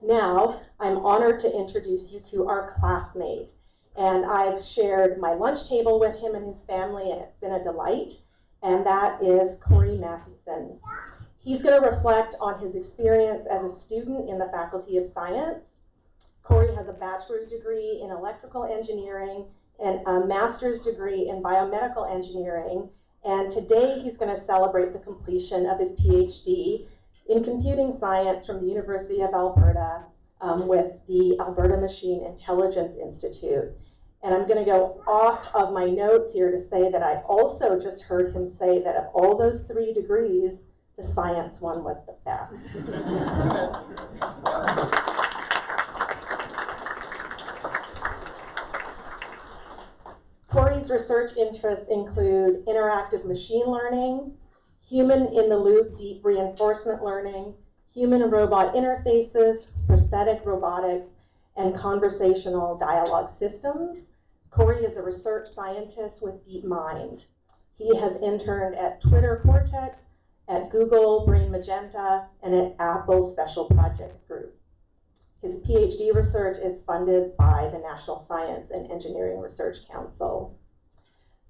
Now, I'm honored to introduce you to our classmate, and I've shared my lunch table with him and his family, and it's been a delight, and that is Kory Mathewson. He's going to reflect on his experience as a student in the Faculty of Science. Kory has a bachelor's degree in electrical engineering and a master's degree in biomedical engineering, and today he's going to celebrate the completion of his PhD in computing science from the University of Alberta with the Alberta Machine Intelligence Institute. And I'm going to go off of my notes here to say that I also just heard him say that of all those 3 degrees, the science one was the best. Kory's research interests include interactive machine learning, human-in-the-loop deep reinforcement learning, human and robot interfaces, prosthetic robotics, and conversational dialogue systems. Kory is a research scientist with DeepMind. He has interned at Twitter Cortex, at Google Brain Magenta, and at Apple Special Projects Group. His PhD research is funded by the National Science and Engineering Research Council.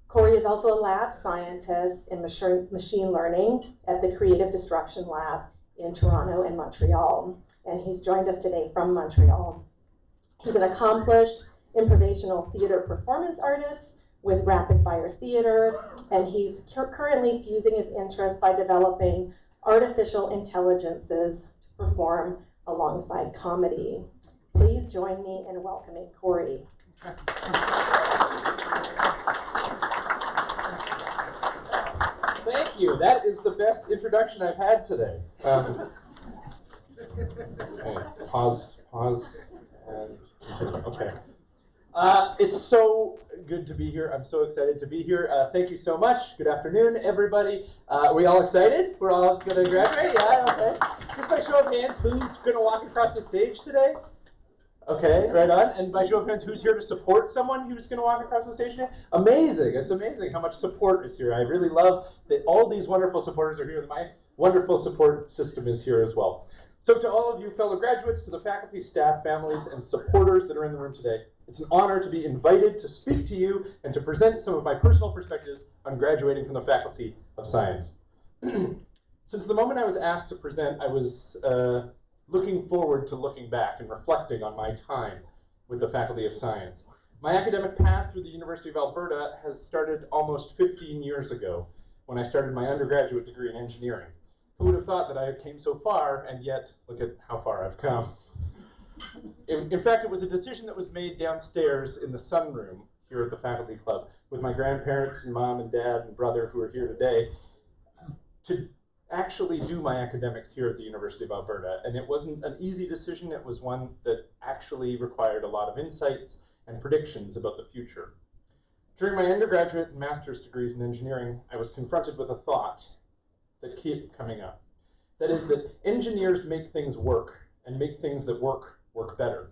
Kory is also a lab scientist in machine learning at the Creative Destruction Lab in Toronto and Montreal, and he's joined us today from Montreal. He's an accomplished improvisational theater performance artist with rapid fire theater, and he's currently fusing his interest by developing artificial intelligences to perform alongside comedy. Please join me in welcoming Kory. Thank you. That is the best introduction I've had today. Okay, pause, and continue. Okay. It's so good to be here. I'm so excited to be here. Thank you so much. Good afternoon, everybody. Are we all excited? We're all going to graduate? Yeah, okay. Just by show of hands, who's going to walk across the stage today? Okay, right on. And by show of hands, who's here to support someone who's going to walk across the stage today? Amazing. It's amazing how much support is here. I really love that all these wonderful supporters are here. My wonderful support system is here as well. So to all of you fellow graduates, to the faculty, staff, families, and supporters that are in the room today, it's an honor to be invited to speak to you and to present some of my personal perspectives on graduating from the Faculty of Science. Since the moment I was asked to present, I was looking forward to looking back and reflecting on my time with the Faculty of Science. My academic path through the University of Alberta has started almost 15 years ago when I started my undergraduate degree in engineering. Who would have thought that I came so far, and yet look at how far I've come. In fact, it was a decision that was made downstairs in the sunroom here at the Faculty Club with my grandparents and mom and dad and brother who are here today to actually do my academics here at the University of Alberta. And it wasn't an easy decision. It was one that actually required a lot of insights and predictions about the future. During my undergraduate and master's degrees in engineering, I was confronted with a thought that kept coming up. That is that engineers make things work and make things that work better.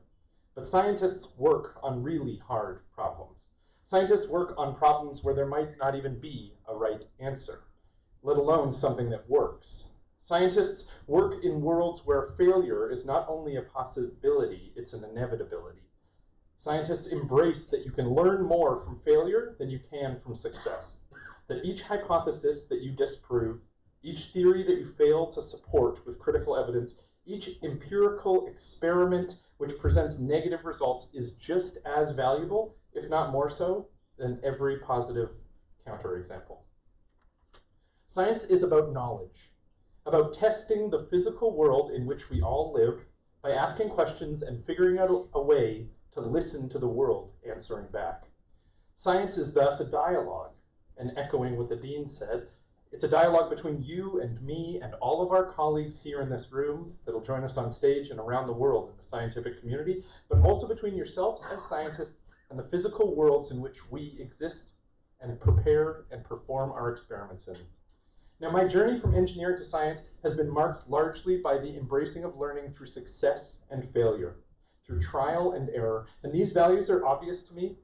But scientists work on really hard problems. Scientists work on problems where there might not even be a right answer, let alone something that works. Scientists work in worlds where failure is not only a possibility, it's an inevitability. Scientists embrace that you can learn more from failure than you can from success. That each hypothesis that you disprove, each theory that you fail to support with critical evidence, each empirical experiment which presents negative results is just as valuable, if not more so, than every positive counterexample. Science is about knowledge, about testing the physical world in which we all live by asking questions and figuring out a way to listen to the world answering back. Science is thus a dialogue, and echoing what the dean said, it's a dialogue between you and me and all of our colleagues here in this room that'll join us on stage and around the world in the scientific community, but also between yourselves as scientists and the physical worlds in which we exist and prepare and perform our experiments in. Now, my journey from engineering to science has been marked largely by the embracing of learning through success and failure, through trial and error, and these values are obvious to me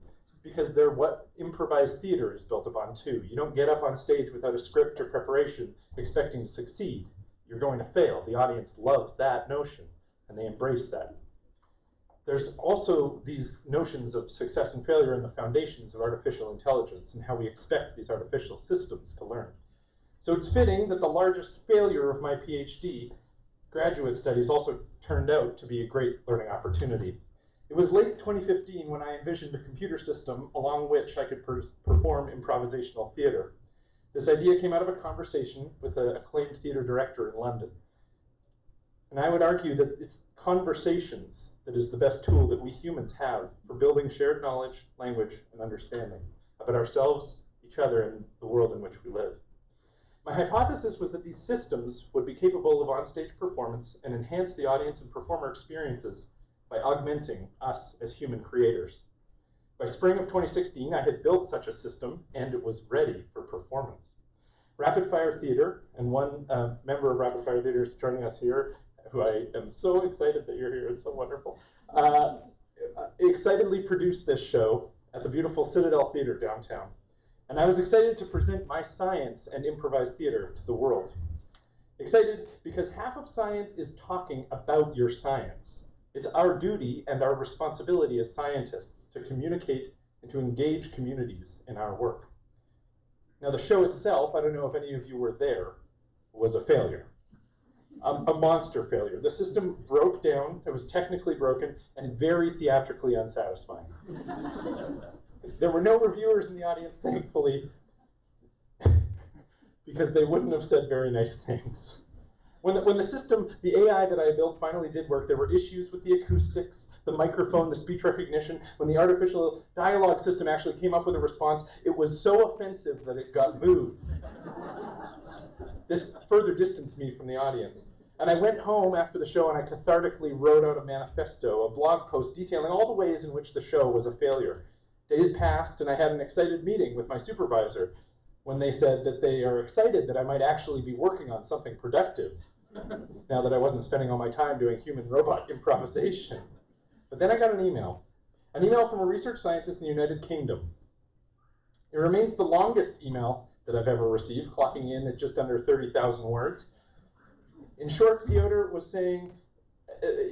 because they're what improvised theater is built upon too. You don't get up on stage without a script or preparation expecting to succeed. You're going to fail. The audience loves that notion. and they embrace that. There's also these notions of success and failure in the foundations of artificial intelligence and how we expect these artificial systems to learn. So it's fitting that the largest failure of my PhD graduate studies also turned out to be a great learning opportunity. It was late 2015 when I envisioned a computer system along which I could perform improvisational theater. This idea came out of a conversation with an acclaimed theater director in London. And I would argue that it's conversations that is the best tool that we humans have for building shared knowledge, language, and understanding about ourselves, each other, and the world in which we live. My hypothesis was that these systems would be capable of onstage performance and enhance the audience and performer experiences by augmenting us as human creators. By spring of 2016, I had built such a system, and it was ready for performance. Rapid Fire Theater, and one member of Rapid Fire Theater is joining us here, who I am so excited that you're here, it's so wonderful, excitedly produced this show at the beautiful Citadel Theater downtown. And I was excited to present my science and improvised theater to the world. Excited because half of science is talking about your science. It's our duty and our responsibility as scientists to communicate and to engage communities in our work. Now the show itself, I don't know if any of you were there, was a failure. A monster failure. The system broke down, it was technically broken, and very theatrically unsatisfying. There were no reviewers in the audience, thankfully, because they wouldn't have said very nice things. When the system, the AI that I built finally did work, there were issues with the acoustics, the microphone, the speech recognition. When the artificial dialogue system actually came up with a response, it was so offensive that it got moved. This further distanced me from the audience. And I went home after the show and I cathartically wrote out a manifesto, a blog post detailing all the ways in which the show was a failure. Days passed and I had an excited meeting with my supervisor when they said that they are excited that I might actually be working on something productive, now that I wasn't spending all my time doing human-robot improvisation. But then I got an email from a research scientist in the United Kingdom. It remains the longest email that I've ever received, clocking in at just under 30,000 words. In short, Piotr was saying,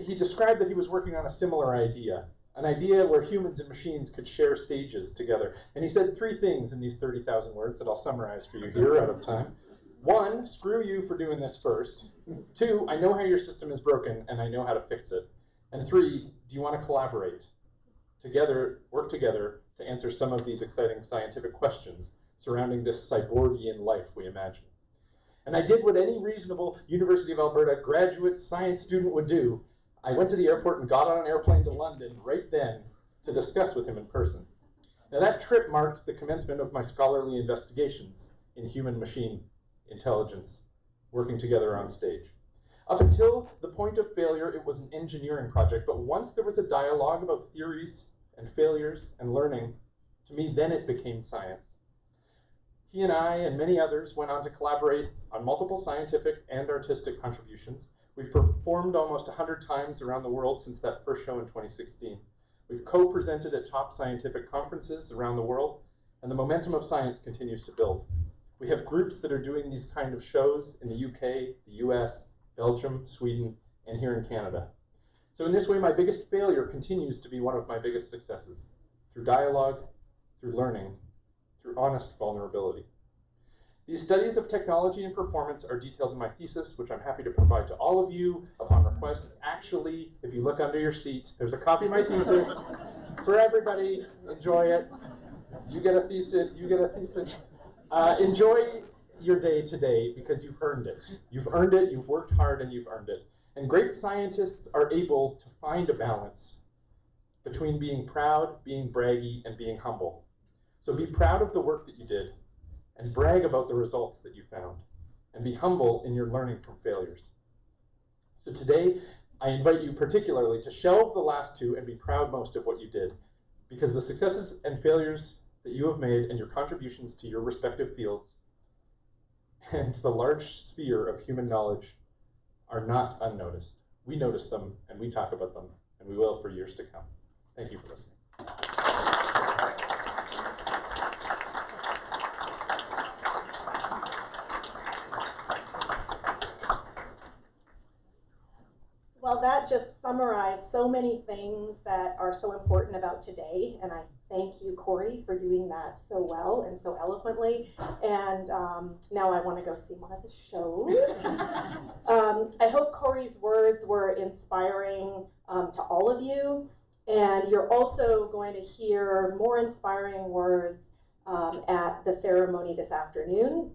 he described that he was working on a similar idea, an idea where humans and machines could share stages together. And he said three things in these 30,000 words that I'll summarize for you here out of time. One, screw you for doing this first. Two, I know how your system is broken and I know how to fix it. And three, do you want to collaborate? Together, work together to answer some of these exciting scientific questions surrounding this cyborgian life we imagine. And I did what any reasonable University of Alberta graduate science student would do. I went to the airport and got on an airplane to London right then to discuss with him in person. Now that trip marked the commencement of my scholarly investigations in human-machine intelligence, working together on stage. Up until the point of failure, it was an engineering project, but once there was a dialogue about theories and failures and learning, to me, then it became science. He and I and many others went on to collaborate on multiple scientific and artistic contributions. We've performed almost 100 times around the world since that first show in 2016. We've co-presented at top scientific conferences around the world, and the momentum of science continues to build. We have groups that are doing these kind of shows in the UK, the US, Belgium, Sweden, and here in Canada. So in this way, my biggest failure continues to be one of my biggest successes, through dialogue, through learning, through honest vulnerability. These studies of technology and performance are detailed in my thesis, which I'm happy to provide to all of you upon request. Actually, if you look under your seat, there's a copy of my thesis for everybody. Enjoy it. You get a thesis, you get a thesis. Enjoy your day today because you've earned it. You've earned it, you've worked hard, and you've earned it. And great scientists are able to find a balance between being proud, being braggy, and being humble. So be proud of the work that you did, and brag about the results that you found, and be humble in your learning from failures. So today, I invite you particularly to shelve the last two and be proud most of what you did, because the successes and failures that you have made and your contributions to your respective fields and to the large sphere of human knowledge are not unnoticed. We notice them, and we talk about them, and we will for years to come. Thank you for listening. Well, that just summarize so many things that are so important about today, and I thank you, Kory, for doing that so well and so eloquently. And now I want to go see one of the shows. I hope Kory's words were inspiring to all of you, and you're also going to hear more inspiring words at the ceremony this afternoon.